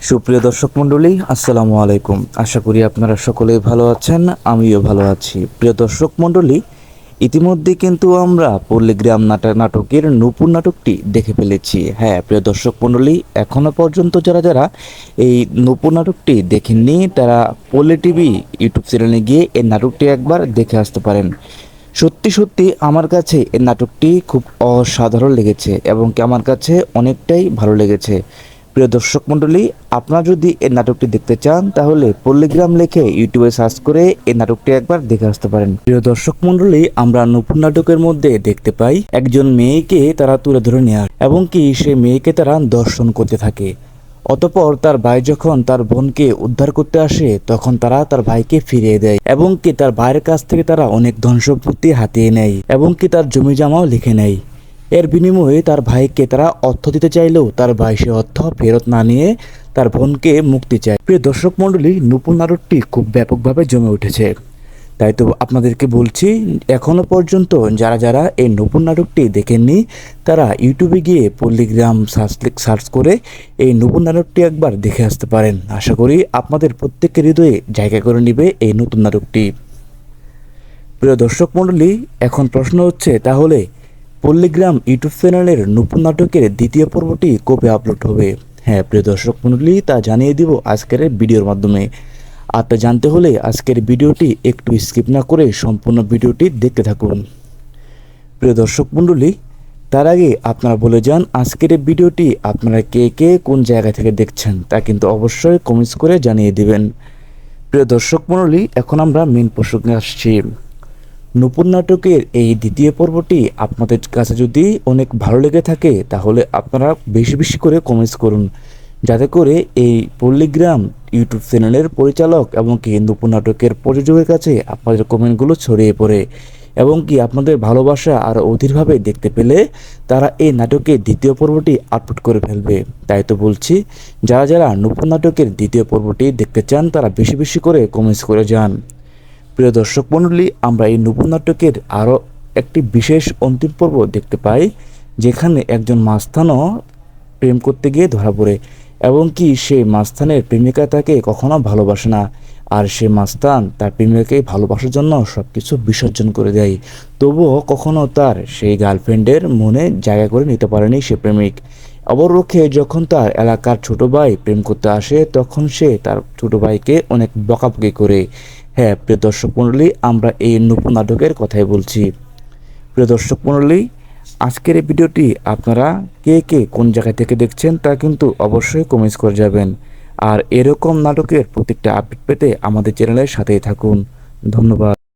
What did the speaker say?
সুপ্রিয় দর্শক মণ্ডলী, আসসালামু আলাইকুম। আশা করি আপনারা সকলেই ভালো আছেন, আমিও ভালো আছি। প্রিয় দর্শক মণ্ডলী, ইতিমধ্যে কিন্তু আমরা পল্লীগ্রাম নাটকের নূপুর নাটকটি দেখে ফেলেছি। হ্যাঁ প্রিয় দর্শক মণ্ডলী, এখনও পর্যন্ত যারা যারা এই নূপুর নাটকটি দেখেননি তারা পল্লী টিভি ইউটিউব চ্যানেলে গিয়ে এই নাটকটি একবার দেখে আসতে পারেন। সত্যি সত্যি আমার কাছে এই নাটকটি খুব অসাধারণ লেগেছে এবং কি আমার কাছে অনেকটাই ভালো লেগেছে। প্রিয় দর্শক মণ্ডলী, আপনারা যদি এই নাটকটি দেখতে চান তাহলে পল্লীগ্রাম লিখে ইউটিউবে সার্চ করে এই নাটকটি একবার দেখে আসতে পারেন। প্রিয় দর্শক মণ্ডলী, আমরা নূপুর নাটকের মধ্যে দেখতে পাই একজন মেয়েকে তারা তুলে ধরে নেয় এবং কি সেই মেয়েকে তারা দর্শন করতে থাকে। অতঃপর তার ভাই যখন তার বোনকে উদ্ধার করতে আসে তখন তারা তার ভাইকে ফিরিয়ে দেয় এবং কি তার ভাইয়ের কাছ থেকে তারা অনেক ধন সম্পত্তি হাতিয়ে নেয় এবং কি তার জমি জমাও লিখে নেয়। এর বিনিময়ে তার ভাইকে তারা অর্থ দিতে চাইলেও তার ভাই সে অর্থ ফেরত না নিয়ে তার বোনকে মুক্তি চায়। প্রিয় দর্শক মণ্ডলী, নূপুর নাটকটি খুব ব্যাপকভাবে জমে উঠেছে। তাই তো আপনাদেরকে বলছি, এখনো পর্যন্ত যারা যারা এই নূপুর নাটকটি দেখেননি তারা ইউটিউবে গিয়ে পল্লীগ্রাম সার্চ করে এই নূপুর নাটকটি একবার দেখে আসতে পারেন। আশা করি আপনাদের প্রত্যেকের হৃদয়ে জায়গা করে নেবে এই নতুন নাটকটি। প্রিয় দর্শক মণ্ডলী, এখন প্রশ্ন হচ্ছে তাহলে পল্লীগ্রাম ইউটিউব চ্যানেলের নূপুর নাটকের দ্বিতীয় পর্বটি কবে আপলোড হবে? হ্যাঁ প্রিয় দর্শক মণ্ডলী, তা জানিয়ে দিব আজকের ভিডিওর মাধ্যমে। আর তা জানতে হলে আজকের ভিডিওটি একটু স্কিপ না করে সম্পূর্ণ ভিডিওটি দেখতে থাকুন। প্রিয় দর্শক মণ্ডলী, তার আগে আপনারা বলে যান আজকের এই ভিডিওটি আপনারা কে কে কোন জায়গা থেকে দেখছেন তা কিন্তু অবশ্যই কমেন্টস করে জানিয়ে দিবেন। প্রিয় দর্শক মণ্ডলী, এখন আমরা মেন প্রসঙ্গে আসছি। নূপুর নাটকের এই দ্বিতীয় পর্বটি আপনাদের কাছে যদি অনেক ভালো লেগে থাকে তাহলে আপনারা বেশি বেশি করে কমেন্টস করুন, যাতে করে এই পল্লীগ্রাম ইউটিউব চ্যানেলের পরিচালক এবং কি নূপুর নাটকের প্রযোজকের কাছে আপনাদের কমেন্টগুলো ছড়িয়ে পড়ে এবং কি আপনাদের ভালোবাসা আরও অধীরভাবে দেখতে পেলে তারা এই নাটকের দ্বিতীয় পর্বটি আপলোড করে ফেলবে। তাই তো বলছি, যারা যারা নূপুর নাটকের দ্বিতীয় পর্বটি দেখতে চান তারা বেশি বেশি করে কমেন্টস করে যান। প্রিয় দর্শক মণ্ডলী, আমরা এই নূপুর নাটকের আরও একটি বিশেষ অন্তিম পর্ব দেখতে পাই যেখানে একজন মাস্তানও প্রেম করতে গিয়ে ধরা পড়ে এবং কি সে মাস্তানের প্রেমিকা তাকে কখনো ভালোবাসে না, আর সে মাস্তান তার প্রেমিকাকে ভালোবাসার জন্য সব কিছু বিসর্জন করে দেয়। তবুও কখনো তার সেই গার্লফ্রেন্ডের মনে জায়গা করে নিতে পারেনি সে প্রেমিক। অবরোক্ষে যখন তার এলাকার ছোট ভাই প্রেম করতে আসে তখন সে তার ছোট ভাইকে অনেক বকাবকি করে। হ্যাঁ প্রিয় দর্শক মণ্ডলী, আমরা এই নূপুর নাটকের কথাই বলছি। প্রিয় দর্শক মণ্ডলী, আজকের এই ভিডিওটি আপনারা কে কে কোন জায়গা থেকে দেখছেন তা কিন্তু অবশ্যই কমেন্টস করে যাবেন। আর এরকম নাটকের প্রত্যেকটা আপডেট পেতে আমাদের চ্যানেলের সাথেই থাকুন। ধন্যবাদ।